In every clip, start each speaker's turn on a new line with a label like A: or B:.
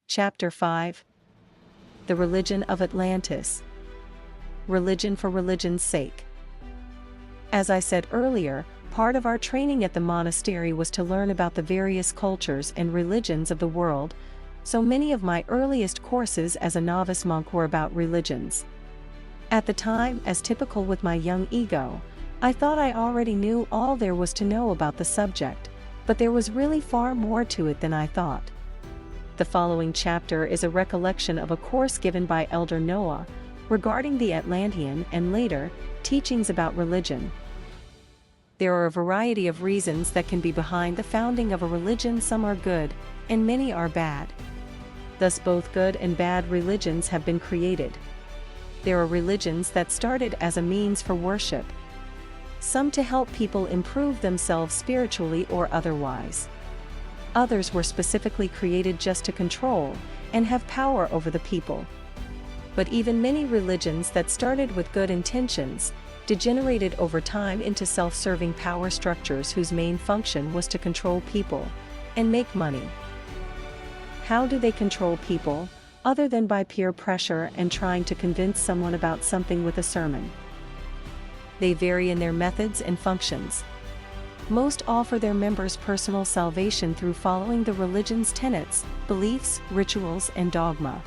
A: Chapter 5. The Religion of Atlantis. Religion for religion's sake. As I said earlier, part of our training at the monastery was to learn about the various cultures and religions of the world, so many of my earliest courses as a novice monk were about religions. At the time, as typical with my young ego, I thought I already knew all there was to know about the subject, but there was really far more to it than I thought. The following chapter is a recollection of a course given by Elder Noah regarding the Atlantean and later teachings about religion. There are a variety of reasons that can be behind the founding of a religion. Some are good, and many are bad. Thus both good and bad religions have been created. There are religions that started as a means for worship, some to help people improve themselves spiritually or otherwise. Others were specifically created just to control and have power over the people. But even many religions that started with good intentions degenerated over time into self-serving power structures whose main function was to control people and make money. How do they control people, other than by peer pressure and trying to convince someone about something with a sermon? They vary in their methods and functions. Most offer their members personal salvation through following the religion's tenets, beliefs, rituals, and dogma.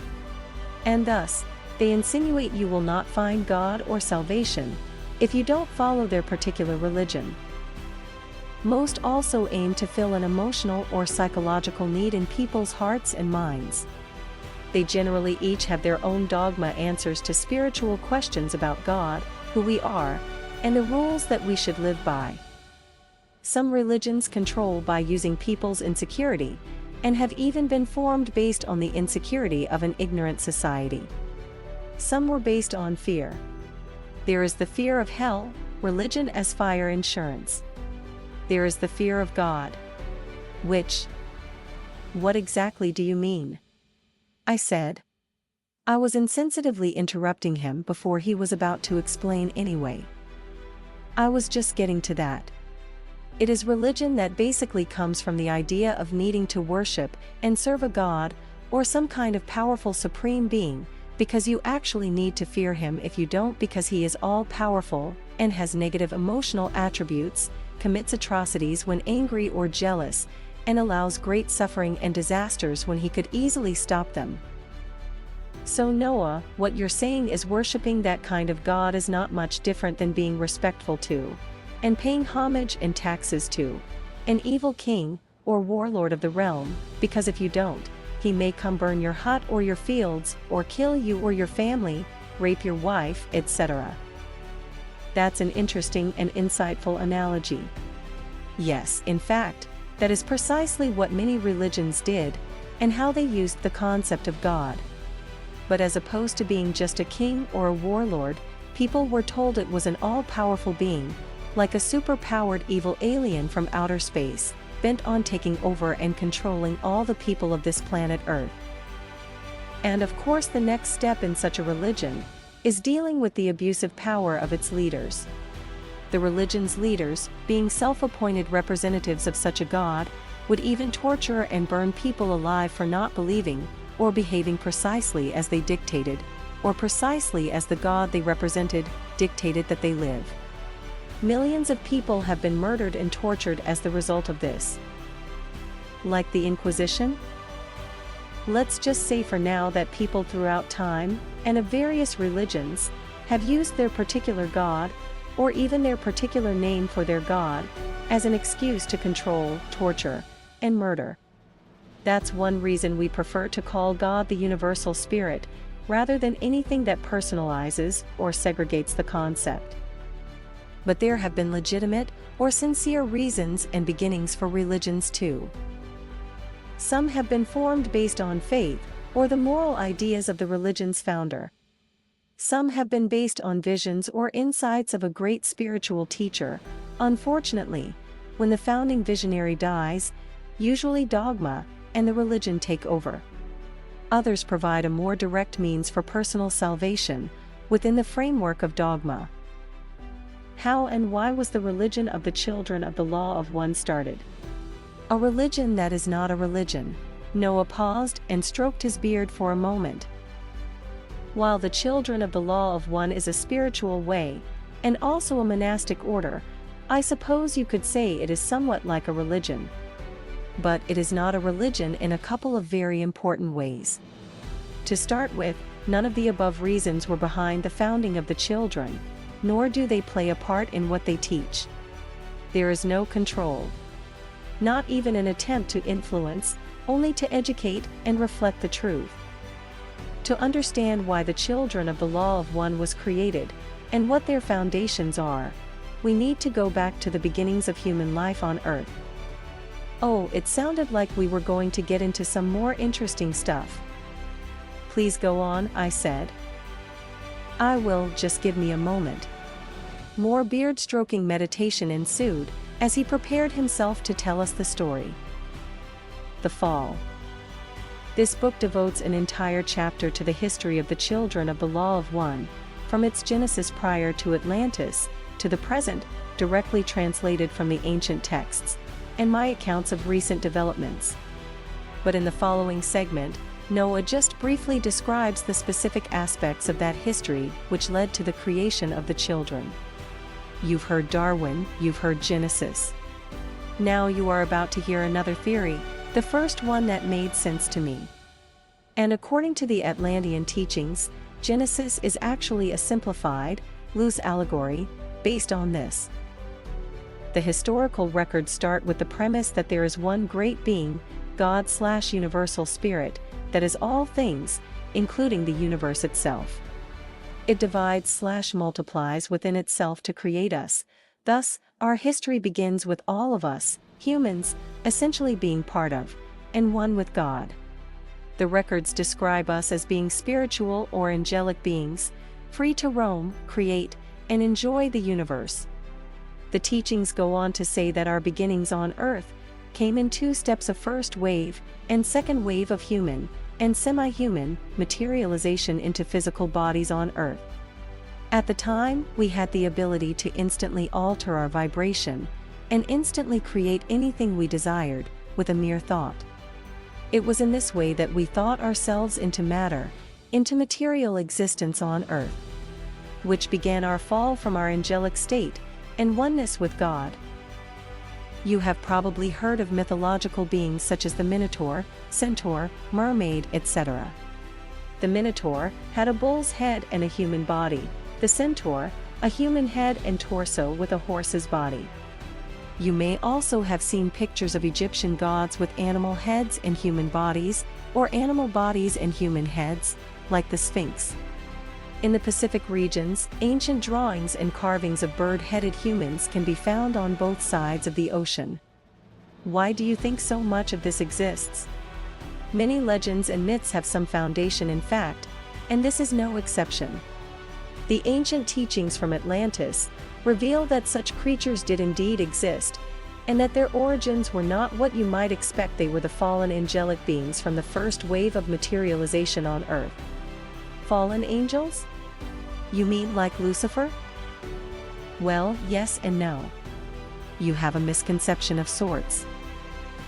A: And thus, they insinuate you will not find God or salvation if you don't follow their particular religion. Most also aim to fill an emotional or psychological need in people's hearts and minds. They generally each have their own dogma, answers to spiritual questions about God, who we are, and the rules that we should live by. Some religions control by using people's insecurity, and have even been formed based on the insecurity of an ignorant society. Some were based on fear. There is the fear of hell, religion as fire insurance. There is the fear of God. What exactly do you mean? I said. I was insensitively interrupting him before he was about to explain anyway. I was just getting to that. It is religion that basically comes from the idea of needing to worship and serve a god, or some kind of powerful supreme being, because you actually need to fear him. If you don't, because he is all-powerful and has negative emotional attributes, commits atrocities when angry or jealous, and allows great suffering and disasters when he could easily stop them. So Noah, what you're saying is worshipping that kind of god is not much different than being respectful to, and paying homage and taxes to, an evil king or warlord of the realm, because if you don't, he may come burn your hut or your fields, or kill you or your family, rape your wife, etc. That's an interesting and insightful analogy. Yes, in fact, that is precisely what many religions did, and how they used the concept of God. But as opposed to being just a king or a warlord, people were told it was an all-powerful being, like a super-powered evil alien from outer space, bent on taking over and controlling all the people of this planet Earth. And of course the next step in such a religion is dealing with the abusive power of its leaders. The religion's leaders, being self-appointed representatives of such a god, would even torture and burn people alive for not believing or behaving precisely as they dictated, or precisely as the god they represented dictated that they live. Millions of people have been murdered and tortured as the result of this. Like the Inquisition? Let's just say for now that people throughout time, and of various religions, have used their particular god, or even their particular name for their god, as an excuse to control, torture, and murder. That's one reason we prefer to call God the universal spirit, rather than anything that personalizes or segregates the concept. But there have been legitimate or sincere reasons and beginnings for religions too. Some have been formed based on faith or the moral ideas of the religion's founder. Some have been based on visions or insights of a great spiritual teacher. Unfortunately, when the founding visionary dies, usually dogma and the religion take over. Others provide a more direct means for personal salvation within the framework of dogma. How and why was the religion of the children of the law of one started? A religion that is not a religion. Noah paused and stroked his beard for a moment. While the children of the law of one is a spiritual way, and also a monastic order, I suppose you could say it is somewhat like a religion. But it is not a religion in a couple of very important ways. To start with, none of the above reasons were behind the founding of the children, nor do they play a part in what they teach. There is no control. Not even an attempt to influence, only to educate and reflect the truth. To understand why the children of the law of one was created, and what their foundations are, we need to go back to the beginnings of human life on Earth. Oh, it sounded like we were going to get into some more interesting stuff. Please go on, I said. I will, just give me a moment. More beard-stroking meditation ensued, as he prepared himself to tell us the story. The Fall. This book devotes an entire chapter to the history of the children of the law of one, from its genesis prior to Atlantis, to the present, directly translated from the ancient texts, and my accounts of recent developments. But in the following segment, Noah just briefly describes the specific aspects of that history which led to the creation of the children. You've heard Darwin, you've heard Genesis. Now you are about to hear another theory, the first one that made sense to me. And according to the Atlantean teachings, Genesis is actually a simplified, loose allegory, based on this. The historical records start with the premise that there is one great being, God/universal spirit, that is all things, including the universe itself. It divides/multiplies within itself to create us. Thus, our history begins with all of us, humans, essentially being part of, and one with God. The records describe us as being spiritual or angelic beings, free to roam, create, and enjoy the universe. The teachings go on to say that our beginnings on Earth came in two steps of first wave and second wave of human and semi-human materialization into physical bodies on Earth. At the time, we had the ability to instantly alter our vibration and instantly create anything we desired with a mere thought. It was in this way that we thought ourselves into matter, into material existence on Earth, which began our fall from our angelic state and oneness with God. You have probably heard of mythological beings such as the Minotaur, Centaur, Mermaid, etc. The Minotaur had a bull's head and a human body, the Centaur, a human head and torso with a horse's body. You may also have seen pictures of Egyptian gods with animal heads and human bodies, or animal bodies and human heads, like the Sphinx. In the Pacific regions, ancient drawings and carvings of bird-headed humans can be found on both sides of the ocean. Why do you think so much of this exists? Many legends and myths have some foundation in fact, and this is no exception. The ancient teachings from Atlantis reveal that such creatures did indeed exist, and that their origins were not what you might expect. They were the fallen angelic beings from the first wave of materialization on Earth. Fallen angels? You mean like Lucifer? Well, yes and no. You have a misconception of sorts.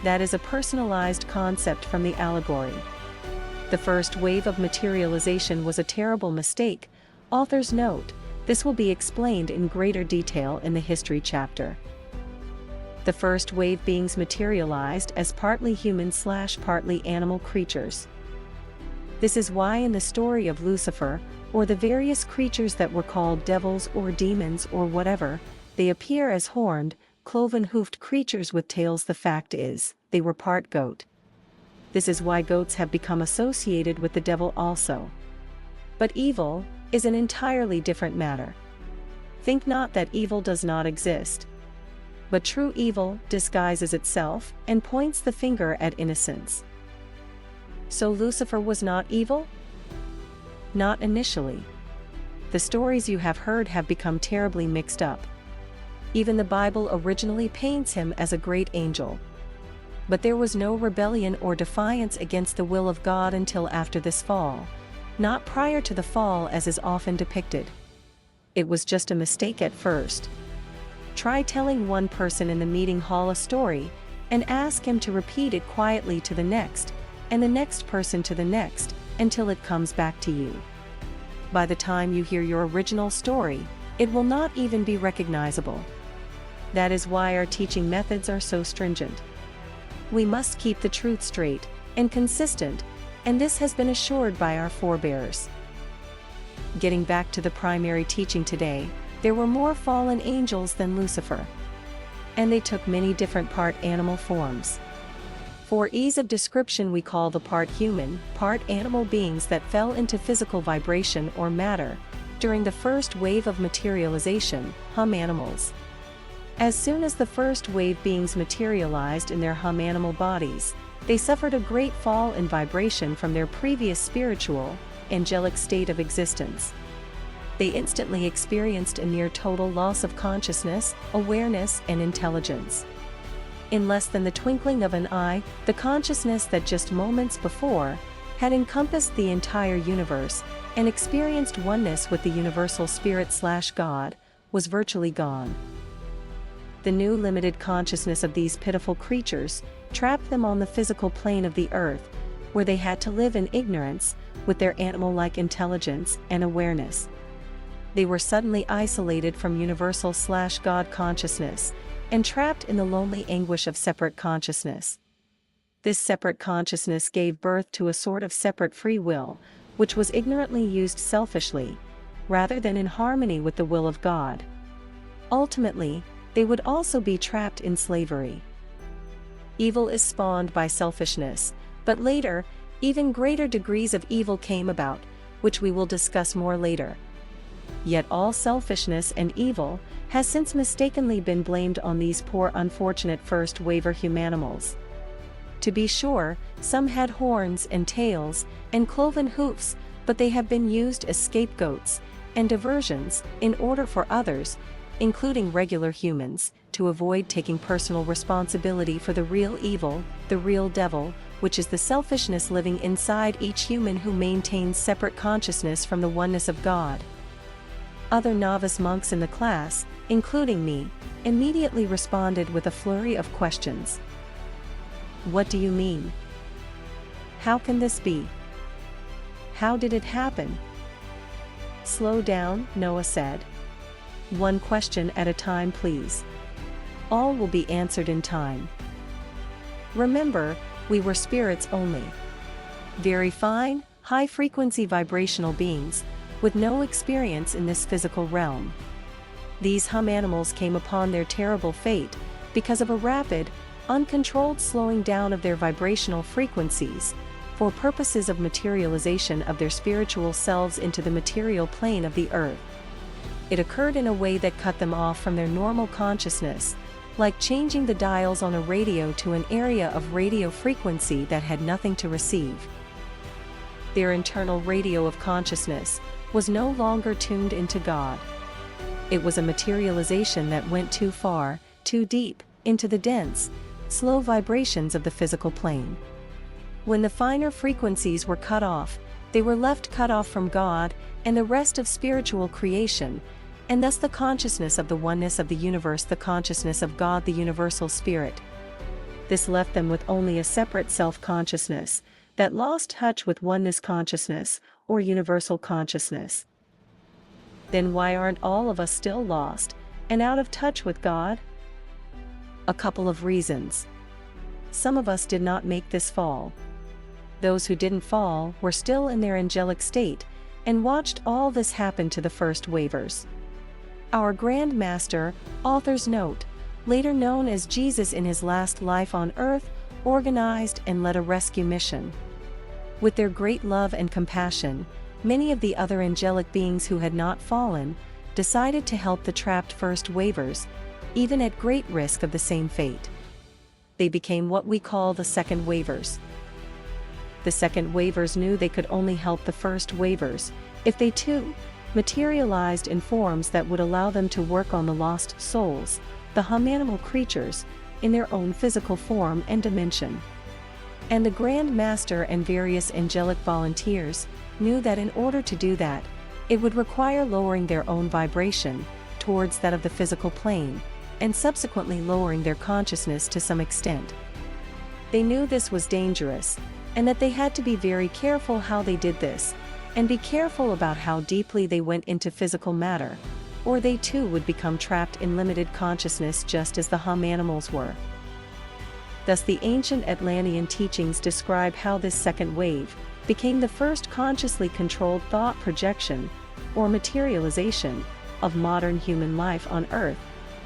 A: That is a personalized concept from the allegory. The first wave of materialization was a terrible mistake. Authors note, this will be explained in greater detail in the history chapter. The first wave beings materialized as partly human/partly animal creatures. This is why in the story of Lucifer, or the various creatures that were called devils or demons or whatever, they appear as horned, cloven-hoofed creatures with tails. The fact is, they were part goat. This is why goats have become associated with the devil also. But evil is an entirely different matter. Think not that evil does not exist. But true evil disguises itself and points the finger at innocence. So Lucifer was not evil? Not initially. The stories you have heard have become terribly mixed up. Even the Bible originally paints him as a great angel. But there was no rebellion or defiance against the will of God until after this fall, not prior to the fall as is often depicted. It was just a mistake at first. Try telling one person in the meeting hall a story, and ask him to repeat it quietly to the next, and the next person to the next, until it comes back to you. By the time you hear your original story, it will not even be recognizable. That is why our teaching methods are so stringent. We must keep the truth straight and consistent, and this has been assured by our forebears. Getting back to the primary teaching today, there were more fallen angels than Lucifer, and they took many different part animal forms. For ease of description, we call the part human, part animal beings that fell into physical vibration or matter during the first wave of materialization, hum animals. As soon as the first wave beings materialized in their hum animal bodies, they suffered a great fall in vibration from their previous spiritual, angelic state of existence. They instantly experienced a near total loss of consciousness, awareness, and intelligence. In less than the twinkling of an eye, the consciousness that just moments before had encompassed the entire universe and experienced oneness with the universal spirit/God was virtually gone. The new limited consciousness of these pitiful creatures trapped them on the physical plane of the earth, where they had to live in ignorance with their animal-like intelligence and awareness. They were suddenly isolated from universal/God consciousness and trapped in the lonely anguish of separate consciousness. This separate consciousness gave birth to a sort of separate free will, which was ignorantly used selfishly, rather than in harmony with the will of God. Ultimately, they would also be trapped in slavery. Evil is spawned by selfishness, but later, even greater degrees of evil came about, which we will discuss more later. Yet all selfishness and evil has since mistakenly been blamed on these poor unfortunate first waver humanimals. To be sure, some had horns and tails and cloven hoofs, but they have been used as scapegoats and diversions in order for others, including regular humans, to avoid taking personal responsibility for the real evil, the real devil, which is the selfishness living inside each human who maintains separate consciousness from the oneness of God. Other novice monks in the class, including me, immediately responded with a flurry of questions. What do you mean? How can this be? How did it happen? Slow down, Noah said. One question at a time, please. All will be answered in time. Remember, we were spirits only. Very fine, high-frequency vibrational beings, with no experience in this physical realm. These hum animals came upon their terrible fate because of a rapid, uncontrolled slowing down of their vibrational frequencies, for purposes of materialization of their spiritual selves into the material plane of the earth. It occurred in a way that cut them off from their normal consciousness, like changing the dials on a radio to an area of radio frequency that had nothing to receive. Their internal radio of consciousness was no longer tuned into God. It was a materialization that went too far, too deep, into the dense, slow vibrations of the physical plane. When the finer frequencies were cut off, they were left cut off from God and the rest of spiritual creation, and thus the consciousness of the oneness of the universe, the consciousness of God, the universal spirit. This left them with only a separate self-consciousness that lost touch with oneness consciousness or universal consciousness. Then why aren't all of us still lost and out of touch with God? A couple of reasons. Some of us did not make this fall. Those who didn't fall were still in their angelic state and watched all this happen to the first wavers. Our Grand Master, author's note, later known as Jesus in his last life on earth, organized and led a rescue mission. With their great love and compassion, many of the other angelic beings who had not fallen decided to help the trapped first wavers, even at great risk of the same fate. They became what we call the second wavers. The second wavers knew they could only help the first wavers if they too materialized in forms that would allow them to work on the lost souls, the hum animal creatures, in their own physical form and dimension. And the Grand Master and various angelic volunteers knew that in order to do that, it would require lowering their own vibration towards that of the physical plane, and subsequently lowering their consciousness to some extent. They knew this was dangerous, and that they had to be very careful how they did this, and be careful about how deeply they went into physical matter, or they too would become trapped in limited consciousness just as the hum animals were. Thus the ancient Atlantean teachings describe how this second wave became the first consciously controlled thought projection, or materialization, of modern human life on Earth,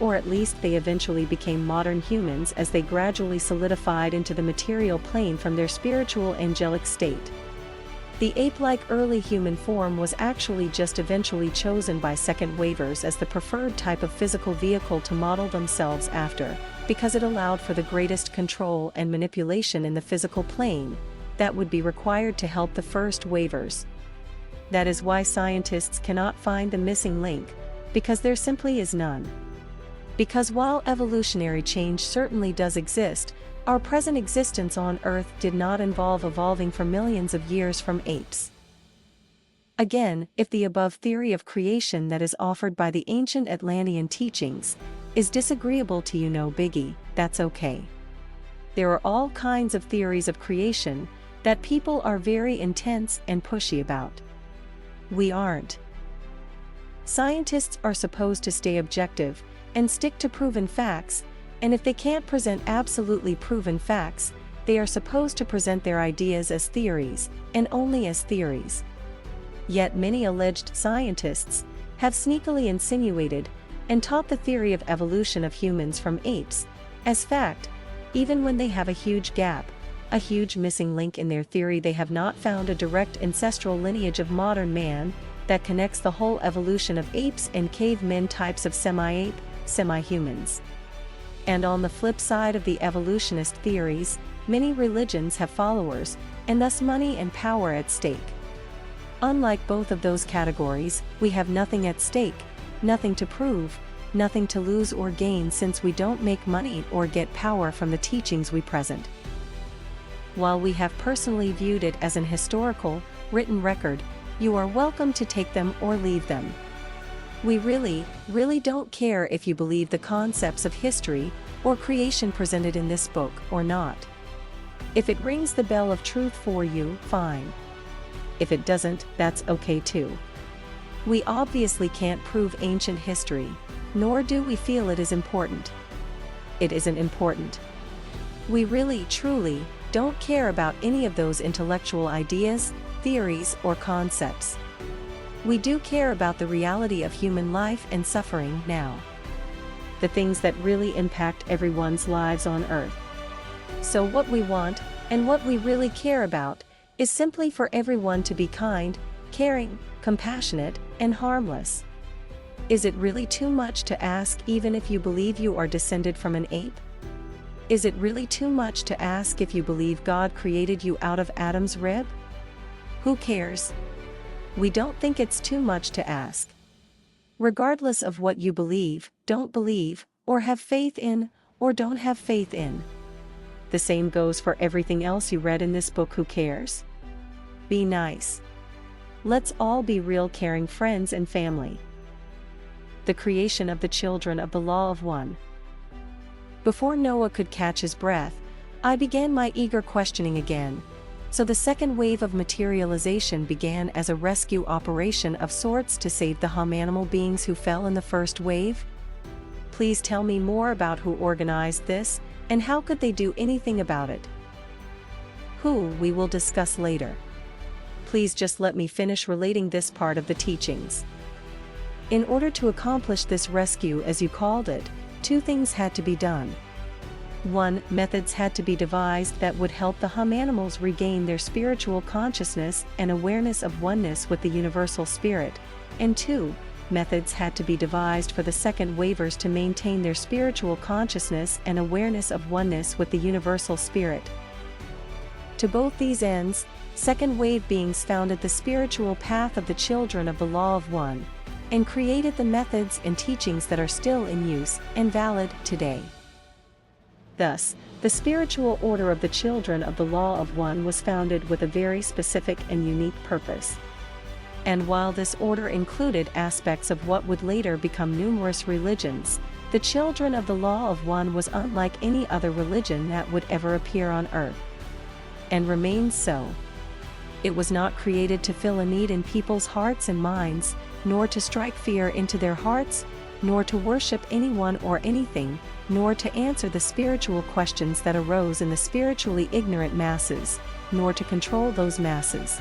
A: or at least they eventually became modern humans as they gradually solidified into the material plane from their spiritual angelic state. The ape-like early human form was actually just eventually chosen by second wavers as the preferred type of physical vehicle to model themselves after, because it allowed for the greatest control and manipulation in the physical plane that would be required to help the first wavers. That is why scientists cannot find the missing link, because there simply is none. Because while evolutionary change certainly does exist, our present existence on Earth did not involve evolving for millions of years from apes. Again, if the above theory of creation that is offered by the ancient Atlantean teachings is disagreeable to you, no biggie, that's okay. There are all kinds of theories of creation that people are very intense and pushy about. We aren't. Scientists are supposed to stay objective and stick to proven facts, and if they can't present absolutely proven facts, they are supposed to present their ideas as theories, and only as theories. Yet many alleged scientists have sneakily insinuated and taught the theory of evolution of humans from apes as fact, even when they have a huge gap, a huge missing link in their theory. They have not found a direct ancestral lineage of modern man that connects the whole evolution of apes and cavemen types of semi-ape, semi-humans. And on the flip side of the evolutionist theories, many religions have followers, and thus money and power at stake. Unlike both of those categories, we have nothing at stake, nothing to prove, nothing to lose or gain, since we don't make money or get power from the teachings we present. While we have personally viewed it as an historical, written record, you are welcome to take them or leave them. We really don't care if you believe the concepts of history or creation presented in this book or not. If it rings the bell of truth for you, fine. If it doesn't, that's okay too. We obviously can't prove ancient history, nor do we feel it is important. It isn't important. We really, truly, don't care about any of those intellectual ideas, theories, or concepts. We do care about the reality of human life and suffering now. The things that really impact everyone's lives on Earth. So what we want, and what we really care about, is simply for everyone to be kind, caring, compassionate, and harmless. Is it really too much to ask, even if you believe you are descended from an ape? Is it really too much to ask if you believe God created you out of Adam's rib? Who cares? We don't think it's too much to ask. Regardless of what you believe, don't believe, or have faith in, or don't have faith in. The same goes for everything else you read in this book. Who cares? Be nice. Let's all be real, caring friends and family. The creation of the children of the Law of One. Before Noah could catch his breath, I began my eager questioning again. So the second wave of materialization began as a rescue operation of sorts to save the hum animal beings who fell in the first wave? Please tell me more about who organized this, and how could they do anything about it? Who we will discuss later. Please just let me finish relating this part of the teachings. In order to accomplish this rescue, as you called it, two things had to be done. 1. Methods had to be devised that would help the hum animals regain their spiritual consciousness and awareness of oneness with the universal spirit, and 2. Methods had to be devised for the second wavers to maintain their spiritual consciousness and awareness of oneness with the universal spirit. To both these ends, second wave beings founded the spiritual path of the children of the Law of One, and created the methods and teachings that are still in use and valid today. Thus, the spiritual order of the children of the Law of One was founded with a very specific and unique purpose. And while this order included aspects of what would later become numerous religions, the children of the Law of One was unlike any other religion that would ever appear on Earth. and remains so. It was not created to fill a need in people's hearts and minds, nor to strike fear into their hearts, nor to worship anyone or anything, nor to answer the spiritual questions that arose in the spiritually ignorant masses, nor to control those masses.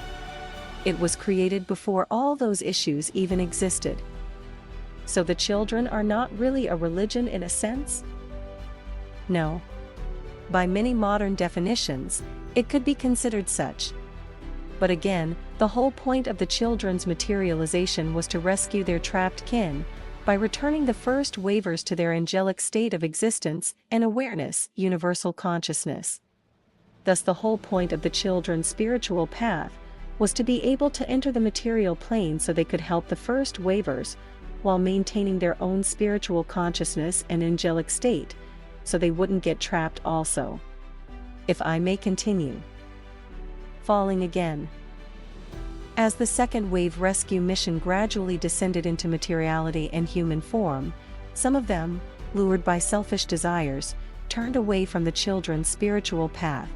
A: It was created before all those issues even existed. So the children are not really a religion in a sense? No. By many modern definitions, it could be considered such. But again, the whole point of the children's materialization was to rescue their trapped kin, by returning the first wavers to their angelic state of existence and awareness, universal consciousness. Thus the whole point of the children's spiritual path was to be able to enter the material plane so they could help the first wavers, while maintaining their own spiritual consciousness and angelic state, so they wouldn't get trapped also. If I may continue. Falling again. As the second wave rescue mission gradually descended into materiality and human form, some of them, lured by selfish desires, turned away from the children's spiritual path.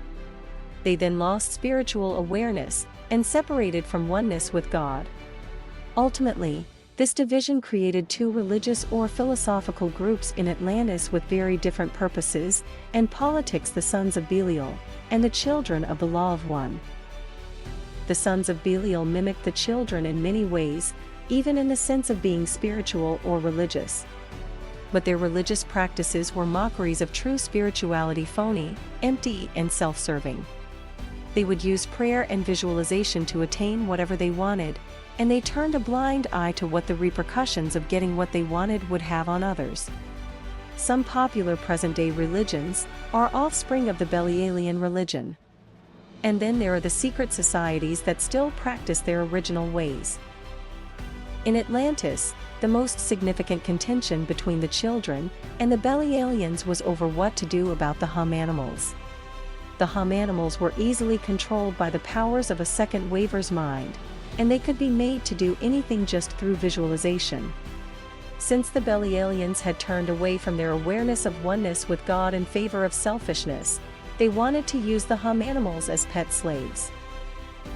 A: They then lost spiritual awareness and separated from oneness with God. Ultimately, this division created two religious or philosophical groups in Atlantis with very different purposes and politics: the sons of Belial and the children of the Law of One. The sons of Belial mimicked the children in many ways, even in the sense of being spiritual or religious. But their religious practices were mockeries of true spirituality, phony, empty, and self-serving. They would use prayer and visualization to attain whatever they wanted, and they turned a blind eye to what the repercussions of getting what they wanted would have on others. Some popular present-day religions are offspring of the Belialian religion. And then there are the secret societies that still practice their original ways. In Atlantis, the most significant contention between the children and the Belialians was over what to do about the hum animals. The hum animals were easily controlled by the powers of a second waver's mind, and they could be made to do anything just through visualization. Since the Belialians had turned away from their awareness of oneness with God in favor of selfishness, they wanted to use the hum animals as pet slaves.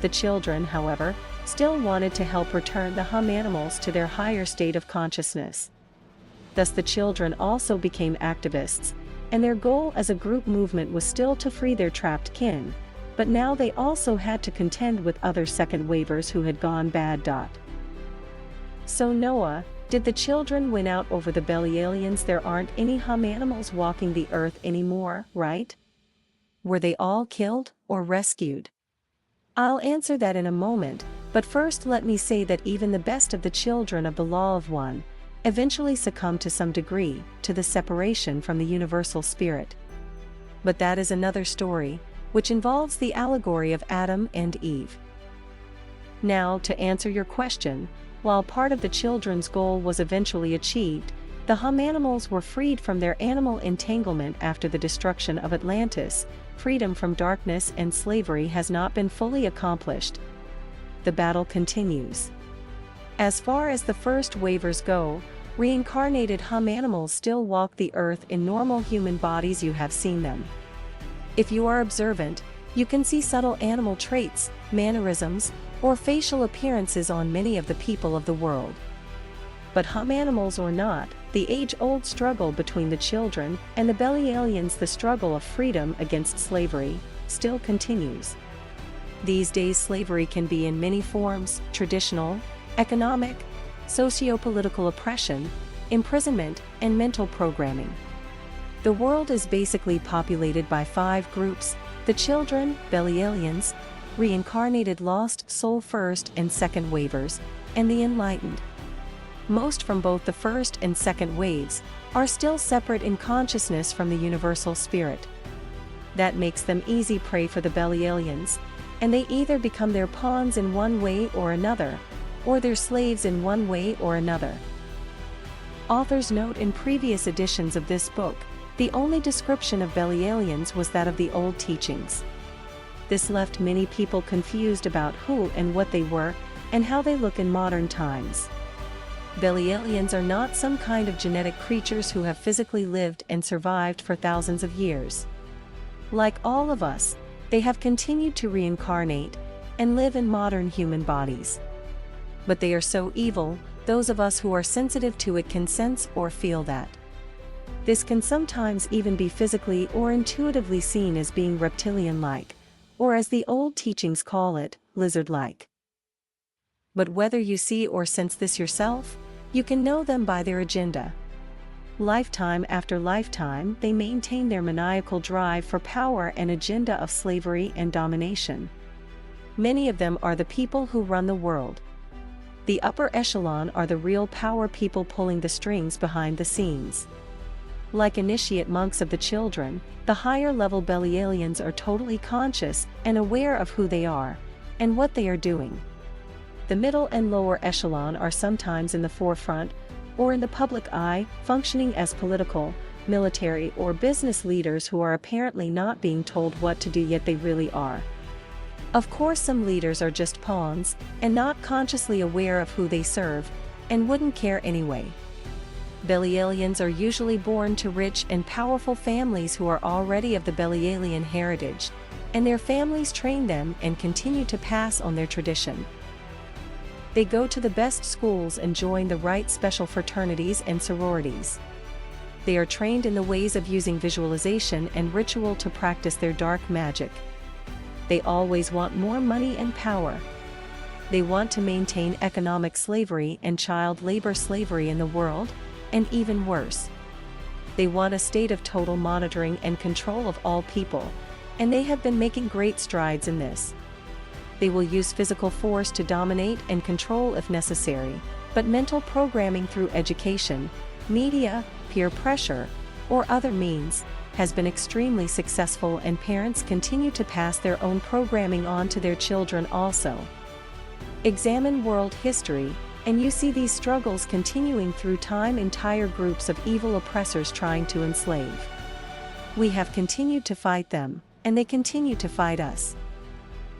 A: The children, however, still wanted to help return the hum animals to their higher state of consciousness. Thus the children also became activists, and their goal as a group movement was still to free their trapped kin, but now they also had to contend with other second wavers who had gone bad. So Noah, did the children win out over the Belialians? There aren't any hum animals walking the earth anymore, right? Were they all killed or rescued? I'll answer that in a moment, but first let me say that even the best of the children of the Law of One eventually succumbed to some degree to the separation from the universal spirit. But that is another story, which involves the allegory of Adam and Eve. Now, to answer your question, while part of the children's goal was eventually achieved, the hum animals were freed from their animal entanglement after the destruction of Atlantis. Freedom from darkness and slavery has not been fully accomplished. The battle continues. As far as the first wavers go, reincarnated hum animals still walk the earth in normal human bodies. You have seen them. If you are observant, you can see subtle animal traits, mannerisms, or facial appearances on many of the people of the world. But hum animals or not, the age-old struggle between the children and the Belialians, the struggle of freedom against slavery, still continues. These days slavery can be in many forms: traditional, economic, socio-political oppression, imprisonment, and mental programming. The world is basically populated by 5 groups: the children, Belialians, reincarnated lost soul first and second wavers, and the enlightened. Most from both the first and second waves are still separate in consciousness from the universal spirit. That makes them easy prey for the Belialians, and they either become their pawns in one way or another, or their slaves in one way or another. Authors note in previous editions of this book, the only description of Belialians was that of the old teachings. This left many people confused about who and what they were, and how they look in modern times. Belialians are not some kind of genetic creatures who have physically lived and survived for thousands of years. Like all of us, They have continued to reincarnate and live in modern human bodies. But they are so evil, those of us who are sensitive to it can sense or feel that. This can sometimes even be physically or intuitively seen as being reptilian-like, or as the old teachings call it, lizard-like. But whether you see or sense this yourself, you can know them by their agenda. Lifetime after lifetime, they maintain their maniacal drive for power and agenda of slavery and domination. Many of them are the people who run the world. The upper echelon are the real power people pulling the strings behind the scenes. Like initiate monks of the children, the higher-level Belialians are totally conscious and aware of who they are and what they are doing. The middle and lower echelon are sometimes in the forefront or in the public eye, functioning as political, military, or business leaders who are apparently not being told what to do, yet they really are. Of course, some leaders are just pawns and not consciously aware of who they serve and wouldn't care anyway. Belialians are usually born to rich and powerful families who are already of the Belialian heritage, and their families train them and continue to pass on their tradition. They go to the best schools and join the right special fraternities and sororities. They are trained in the ways of using visualization and ritual to practice their dark magic. They always want more money and power. They want to maintain economic slavery and child labor slavery in the world, and even worse. They want a state of total monitoring and control of all people, and they have been making great strides in this. They will use physical force to dominate and control if necessary, but mental programming through education, media, peer pressure, or other means, has been extremely successful, and parents continue to pass their own programming on to their children also. Examine world history, and you see these struggles continuing through time, entire groups of evil oppressors trying to enslave. We have continued to fight them, and they continue to fight us.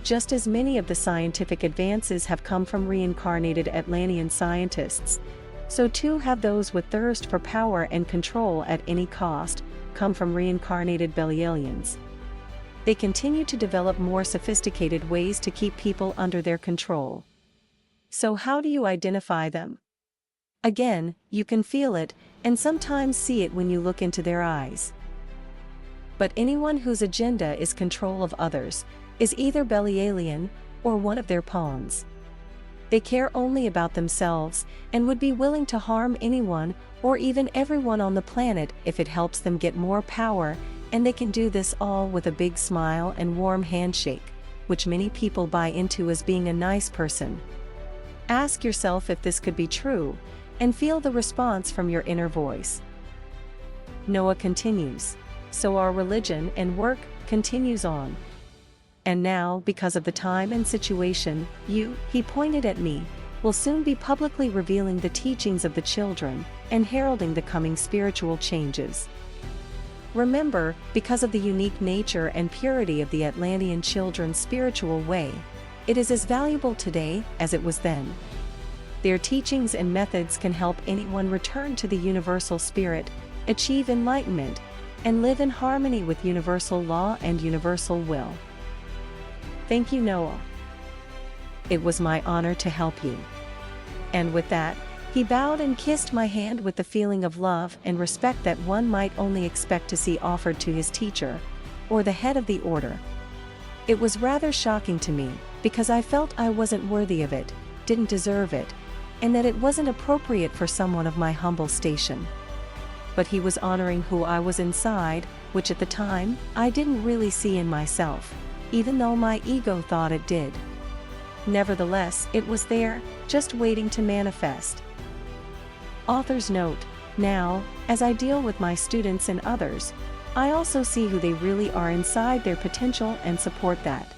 A: Just as many of the scientific advances have come from reincarnated Atlantean scientists, so too have those with thirst for power and control at any cost come from reincarnated Belialians. They continue to develop more sophisticated ways to keep people under their control. So how do you identify them? Again, you can feel it, and sometimes see it when you look into their eyes. But anyone whose agenda is control of others is either Belialian or one of their pawns. They care only about themselves and would be willing to harm anyone or even everyone on the planet if it helps them get more power, and they can do this all with a big smile and warm handshake, which many people buy into as being a nice person. Ask yourself if this could be true, and feel the response from your inner voice. Noah continues. So our religion and work continues on. And now, because of the time and situation, he pointed at me, will soon be publicly revealing the teachings of the children and heralding the coming spiritual changes. Remember, because of the unique nature and purity of the Atlantean children's spiritual way, it is as valuable today as it was then. Their teachings and methods can help anyone return to the universal spirit, achieve enlightenment, and live in harmony with universal law and universal will. Thank you, Noah. It was my honor to help you. And with that, he bowed and kissed my hand with the feeling of love and respect that one might only expect to see offered to his teacher, or the head of the order. It was rather shocking to me, because I felt I wasn't worthy of it, didn't deserve it, and that it wasn't appropriate for someone of my humble station. But he was honoring who I was inside, which at the time, I didn't really see in myself, even though my ego thought it did. Nevertheless, it was there, just waiting to manifest. Author's note: now, as I deal with my students and others, I also see who they really are inside their potential and support that.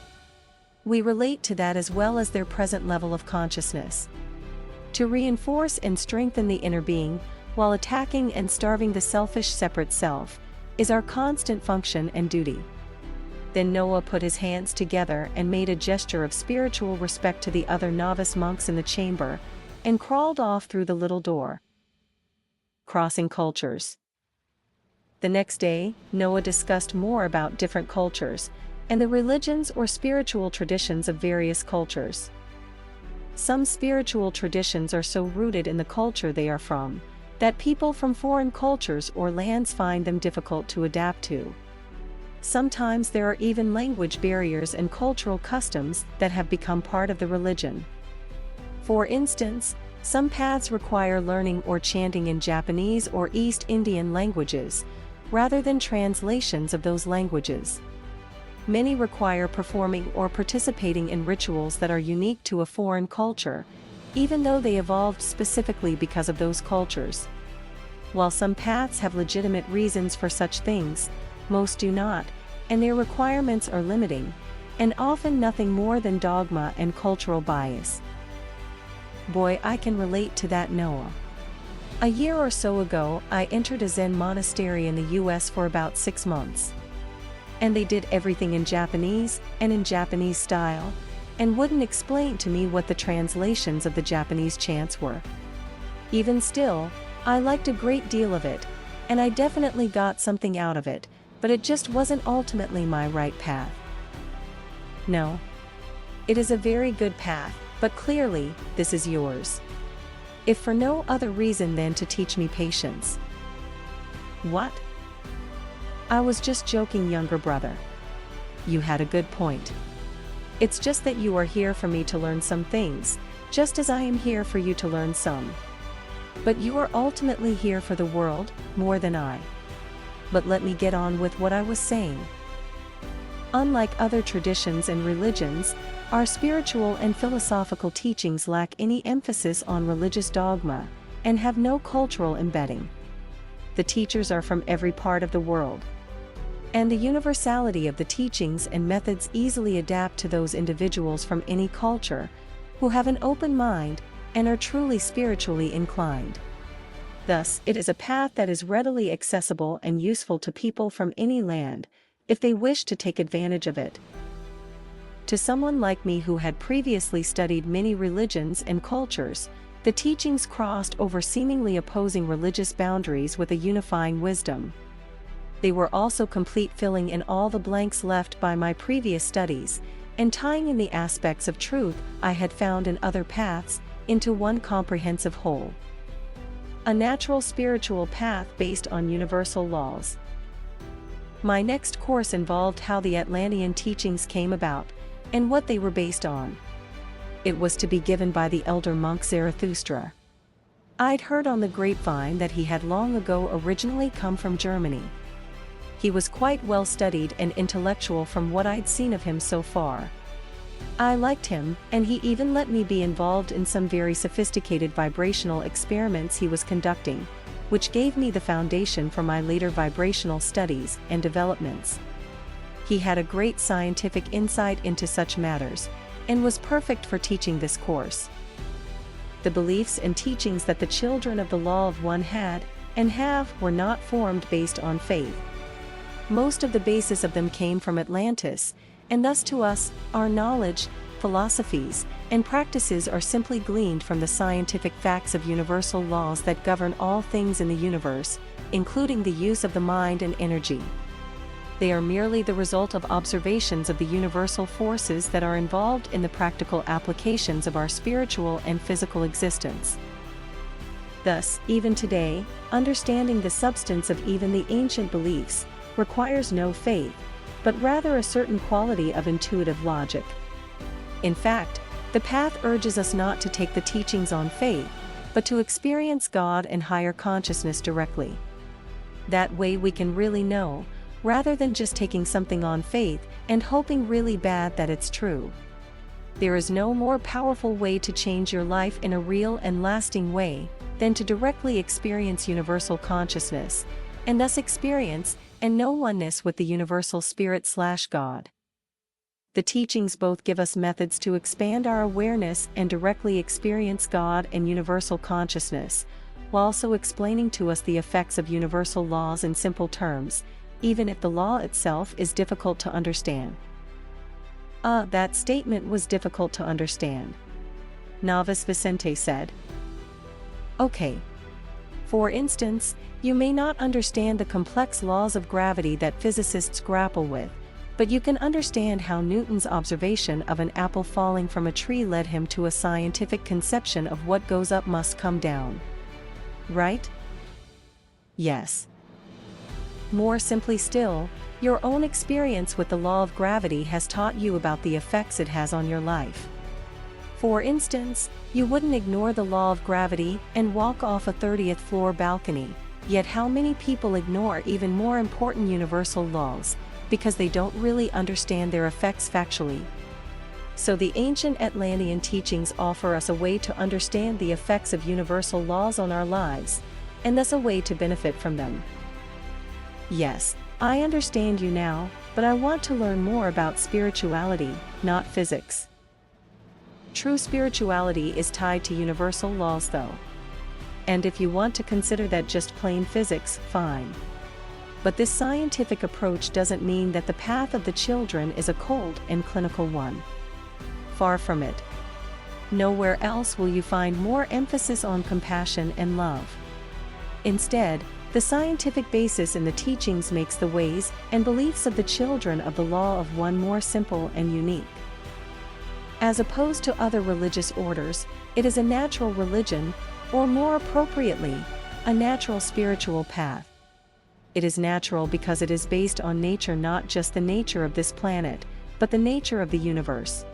A: We relate to that as well as their present level of consciousness. To reinforce and strengthen the inner being, while attacking and starving the selfish separate self, is our constant function and duty. Then Noah put his hands together and made a gesture of spiritual respect to the other novice monks in the chamber, and crawled off through the little door. Crossing cultures. The next day, Noah discussed more about different cultures, and the religions or spiritual traditions of various cultures. Some spiritual traditions are so rooted in the culture they are from, that people from foreign cultures or lands find them difficult to adapt to. Sometimes there are even language barriers and cultural customs that have become part of the religion. For instance, some paths require learning or chanting in Japanese or East Indian languages, rather than translations of those languages. Many require performing or participating in rituals that are unique to a foreign culture, even though they evolved specifically because of those cultures. While some paths have legitimate reasons for such things, most do not, and their requirements are limiting, and often nothing more than dogma and cultural bias. Boy, I can relate to that, Noah. A year or so ago, I entered a Zen monastery in the US for about 6 months. And they did everything in Japanese, and in Japanese style, and wouldn't explain to me what the translations of the Japanese chants were. Even still, I liked a great deal of it, and I definitely got something out of it, but it just wasn't ultimately my right path. No. It is a very good path, but clearly, this is yours. If for no other reason than to teach me patience. What? I was just joking, younger brother. You had a good point. It's just that you are here for me to learn some things, just as I am here for you to learn some. But you are ultimately here for the world, more than I. But let me get on with what I was saying. Unlike other traditions and religions, our spiritual and philosophical teachings lack any emphasis on religious dogma, and have no cultural embedding. The teachers are from every part of the world. And the universality of the teachings and methods easily adapt to those individuals from any culture, who have an open mind, and are truly spiritually inclined. Thus, it is a path that is readily accessible and useful to people from any land, if they wish to take advantage of it. To someone like me who had previously studied many religions and cultures, the teachings crossed over seemingly opposing religious boundaries with a unifying wisdom. They were also complete, filling in all the blanks left by my previous studies, and tying in the aspects of truth I had found in other paths, into one comprehensive whole. A natural spiritual path based on universal laws. My next course involved how the Atlantean teachings came about, and what they were based on. It was to be given by the elder monk Zarathustra. I'd heard on the grapevine that he had long ago originally come from Germany. He was quite well studied and intellectual from what I'd seen of him so far. I liked him, and he even let me be involved in some very sophisticated vibrational experiments he was conducting, which gave me the foundation for my later vibrational studies and developments. He had a great scientific insight into such matters, and was perfect for teaching this course. The beliefs and teachings that the children of the Law of One had, and have, were not formed based on faith. Most of the basis of them came from Atlantis, and thus to us, our knowledge, philosophies, and practices are simply gleaned from the scientific facts of universal laws that govern all things in the universe, including the use of the mind and energy. They are merely the result of observations of the universal forces that are involved in the practical applications of our spiritual and physical existence. Thus, even today, understanding the substance of even the ancient beliefs requires no faith, but rather a certain quality of intuitive logic. In fact, the path urges us not to take the teachings on faith, but to experience God and higher consciousness directly. That way we can really know, rather than just taking something on faith and hoping really bad that it's true. There is no more powerful way to change your life in a real and lasting way than to directly experience universal consciousness, and thus experience and know oneness with the universal spirit/God. The teachings both give us methods to expand our awareness and directly experience God and universal consciousness, while also explaining to us the effects of universal laws in simple terms, even if the law itself is difficult to understand. That statement was difficult to understand. Novice Vicente said. Okay. For instance, you may not understand the complex laws of gravity that physicists grapple with, But you can understand how Newton's observation of an apple falling from a tree led him to a scientific conception of what goes up must come down. Right? Yes. More simply still, your own experience with the law of gravity has taught you about the effects it has on your life. For instance, you wouldn't ignore the law of gravity and walk off a 30th floor balcony, yet how many people ignore even more important universal laws, because they don't really understand their effects factually. So the ancient Atlantean teachings offer us a way to understand the effects of universal laws on our lives, and thus a way to benefit from them. Yes, I understand you now, but I want to learn more about spirituality, not physics. True spirituality is tied to universal laws though. And if you want to consider that just plain physics, fine. But this scientific approach doesn't mean that the path of the children is a cold and clinical one. Far from it. Nowhere else will you find more emphasis on compassion and love. Instead, the scientific basis in the teachings makes the ways and beliefs of the children of the law of one more simple and unique. As opposed to other religious orders, it is a natural religion, or more appropriately, a natural spiritual path. It is natural because it is based on nature, not just the nature of this planet, but the nature of the universe.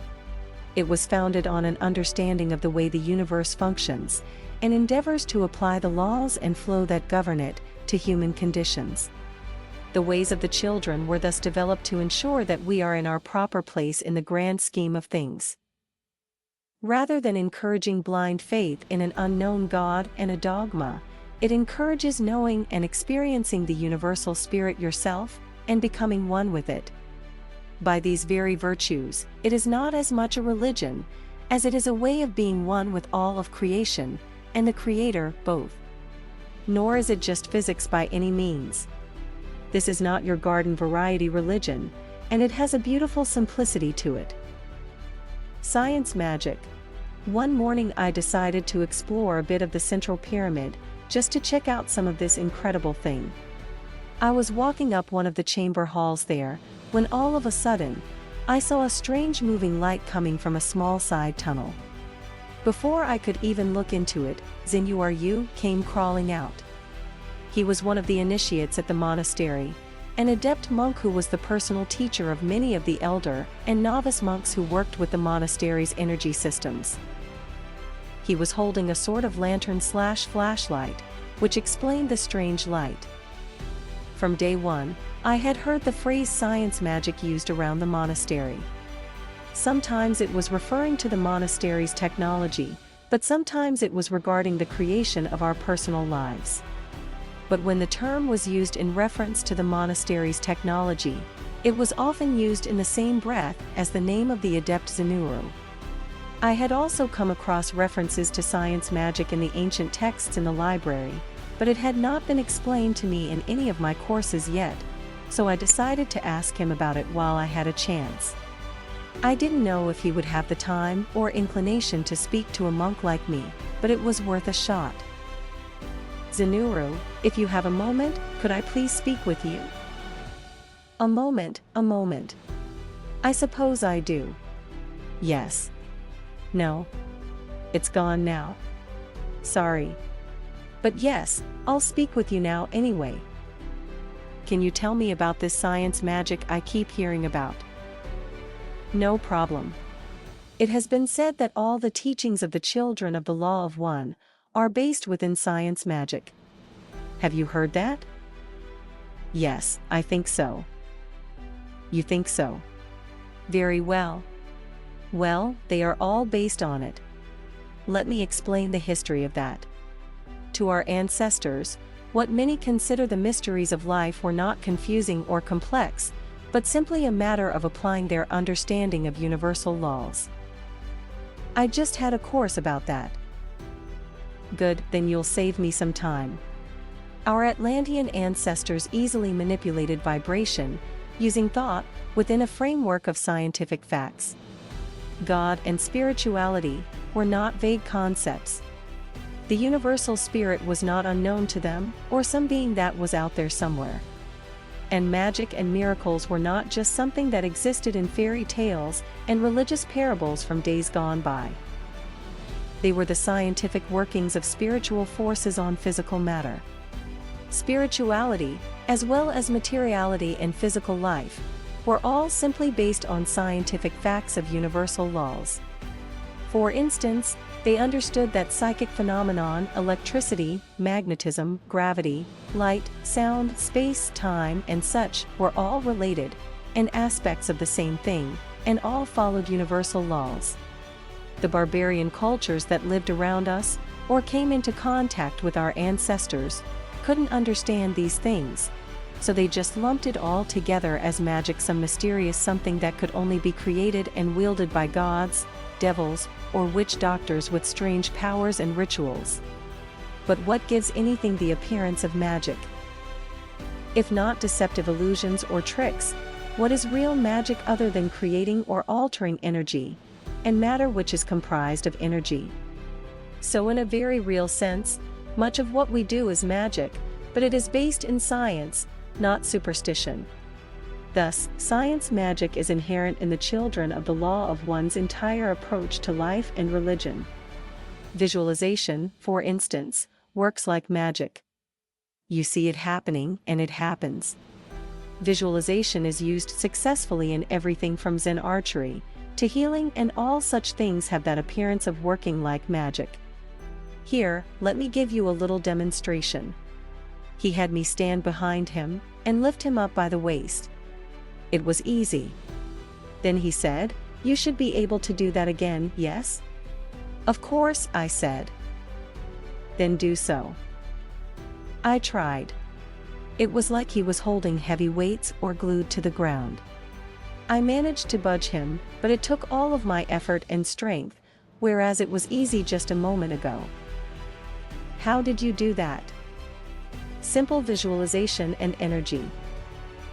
A: It was founded on an understanding of the way the universe functions, and endeavors to apply the laws and flow that govern it to human conditions. The ways of the children were thus developed to ensure that we are in our proper place in the grand scheme of things. Rather than encouraging blind faith in an unknown God and a dogma, it encourages knowing and experiencing the universal spirit yourself, and becoming one with it. By these very virtues, it is not as much a religion, as it is a way of being one with all of creation, and the Creator both. Nor is it just physics by any means. This is not your garden variety religion, and it has a beautiful simplicity to it. Science magic. One morning I decided to explore a bit of the Central Pyramid, just to check out some of this incredible thing. I was walking up one of the chamber halls there, when all of a sudden, I saw a strange moving light coming from a small side tunnel. Before I could even look into it, Zinyu came crawling out. He was one of the initiates at the monastery, an adept monk who was the personal teacher of many of the elder and novice monks who worked with the monastery's energy systems. He was holding a sort of lantern/flashlight, which explained the strange light. From day one, I had heard the phrase science magic used around the monastery. Sometimes it was referring to the monastery's technology, but sometimes it was regarding the creation of our personal lives. But when the term was used in reference to the monastery's technology, it was often used in the same breath as the name of the adept Zinuru. I had also come across references to science magic in the ancient texts in the library, but it had not been explained to me in any of my courses yet, so I decided to ask him about it while I had a chance. I didn't know if he would have the time or inclination to speak to a monk like me, but it was worth a shot. Zinuru, if you have a moment, could I please speak with you? A moment. I suppose I do. Yes. No. It's gone now. Sorry. But yes, I'll speak with you now anyway. Can you tell me about this science magic I keep hearing about? No problem. It has been said that all the teachings of the children of the Law of One are based within science magic. Have you heard that? Yes, I think so. You think so? Very well. Well, they are all based on it. Let me explain the history of that. To our ancestors, what many consider the mysteries of life were not confusing or complex, but simply a matter of applying their understanding of universal laws. I just had a course about that. Good, then you'll save me some time. Our Atlantean ancestors easily manipulated vibration, using thought, within a framework of scientific facts. God and spirituality were not vague concepts. The universal spirit was not unknown to them, or some being that was out there somewhere. And magic and miracles were not just something that existed in fairy tales and religious parables from days gone by. They were the scientific workings of spiritual forces on physical matter. Spirituality, as well as materiality and physical life, were all simply based on scientific facts of universal laws. For instance, they understood that psychic phenomenon, electricity, magnetism, gravity, light, sound, space, time, and such were all related, and aspects of the same thing, and all followed universal laws. The barbarian cultures that lived around us, or came into contact with our ancestors, couldn't understand these things, so they just lumped it all together as magic, some mysterious something that could only be created and wielded by gods, devils, or witch doctors with strange powers and rituals. But what gives anything the appearance of magic? If not deceptive illusions or tricks, what is real magic other than creating or altering energy, and matter which is comprised of energy? So in a very real sense, much of what we do is magic, but it is based in science, not superstition. Thus, science magic is inherent in the children of the law of one's entire approach to life and religion. Visualization, for instance, works like magic. You see it happening and it happens. Visualization is used successfully in everything from Zen archery to healing, and all such things have that appearance of working like magic. Here, let me give you a little demonstration. He had me stand behind him and lift him up by the waist. It was easy. Then he said, "You should be able to do that again, yes?" "Of course," I said. "Then do so." I tried. It was like he was holding heavy weights or glued to the ground. I managed to budge him, but it took all of my effort and strength, whereas it was easy just a moment ago. How did you do that? Simple visualization and energy.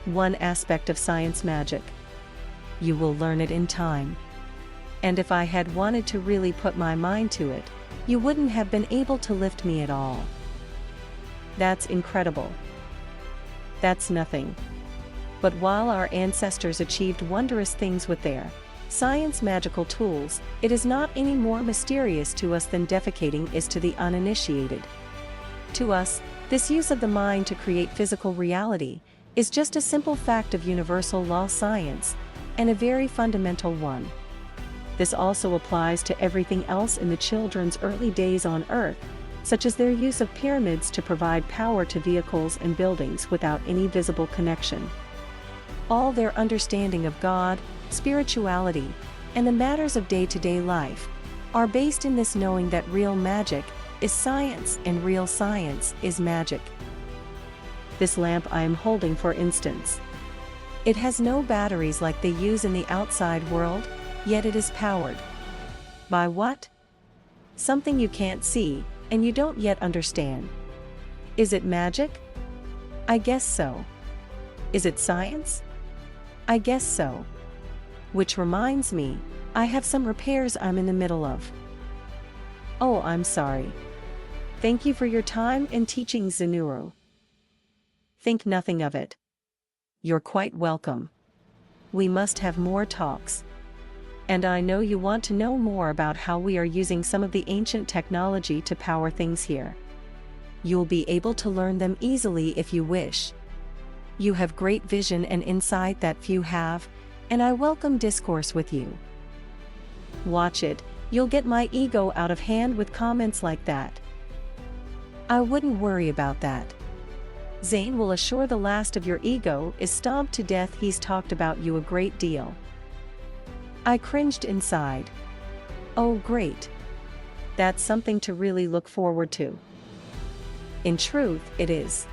A: One aspect of science magic. You will learn it in time. And if I had wanted to really put my mind to it, you wouldn't have been able to lift me at all. That's incredible. That's nothing. But while our ancestors achieved wondrous things with their science magical tools, it is not any more mysterious to us than defecating is to the uninitiated. To us, this use of the mind to create physical reality is just a simple fact of universal law science, and a very fundamental one. This also applies to everything else in the children's early days on Earth, such as their use of pyramids to provide power to vehicles and buildings without any visible connection. All their understanding of God, spirituality, and the matters of day-to-day life are based in this knowing that real magic is science and real science is magic. This lamp I am holding, for instance. It has no batteries like they use in the outside world, yet it is powered. By what? Something you can't see, and you don't yet understand. Is it magic? I guess so. Is it science? I guess so. Which reminds me, I have some repairs I'm in the middle of. Oh, I'm sorry. Thank you for your time and teaching, Zenuru. Think nothing of it. You're quite welcome. We must have more talks. And I know you want to know more about how we are using some of the ancient technology to power things here. You'll be able to learn them easily if you wish. You have great vision and insight that few have, and I welcome discourse with you. Watch it, you'll get my ego out of hand with comments like that. I wouldn't worry about that. Zane will assure the last of your ego is stomped to death. He's talked about you a great deal. I cringed inside. Oh great. That's something to really look forward to. In truth, it is.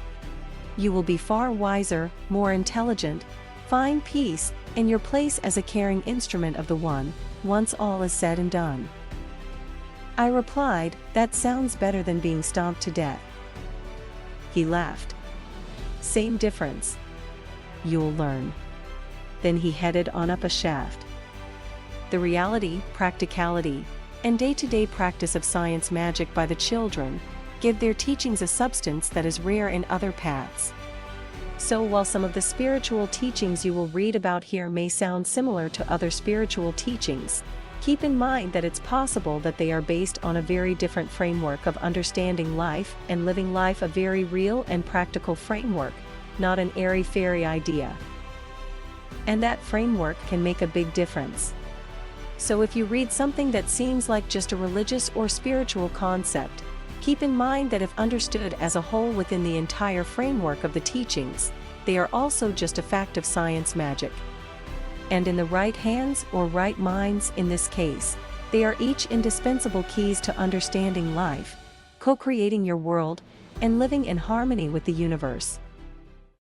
A: You will be far wiser, more intelligent, find peace, in your place as a caring instrument of the One, once all is said and done. I replied, that sounds better than being stomped to death. He laughed. Same difference. You'll learn. Then he headed on up a shaft. The reality, practicality, and day-to-day practice of science magic by the children give their teachings a substance that is rare in other paths. So while some of the spiritual teachings you will read about here may sound similar to other spiritual teachings, keep in mind that it's possible that they are based on a very different framework of understanding life and living life, a very real and practical framework, not an airy-fairy idea. And that framework can make a big difference. So if you read something that seems like just a religious or spiritual concept, keep in mind that if understood as a whole within the entire framework of the teachings, they are also just a fact of science magic. And in the right hands or right minds in this case, they are each indispensable keys to understanding life, co-creating your world, and living in harmony with the universe.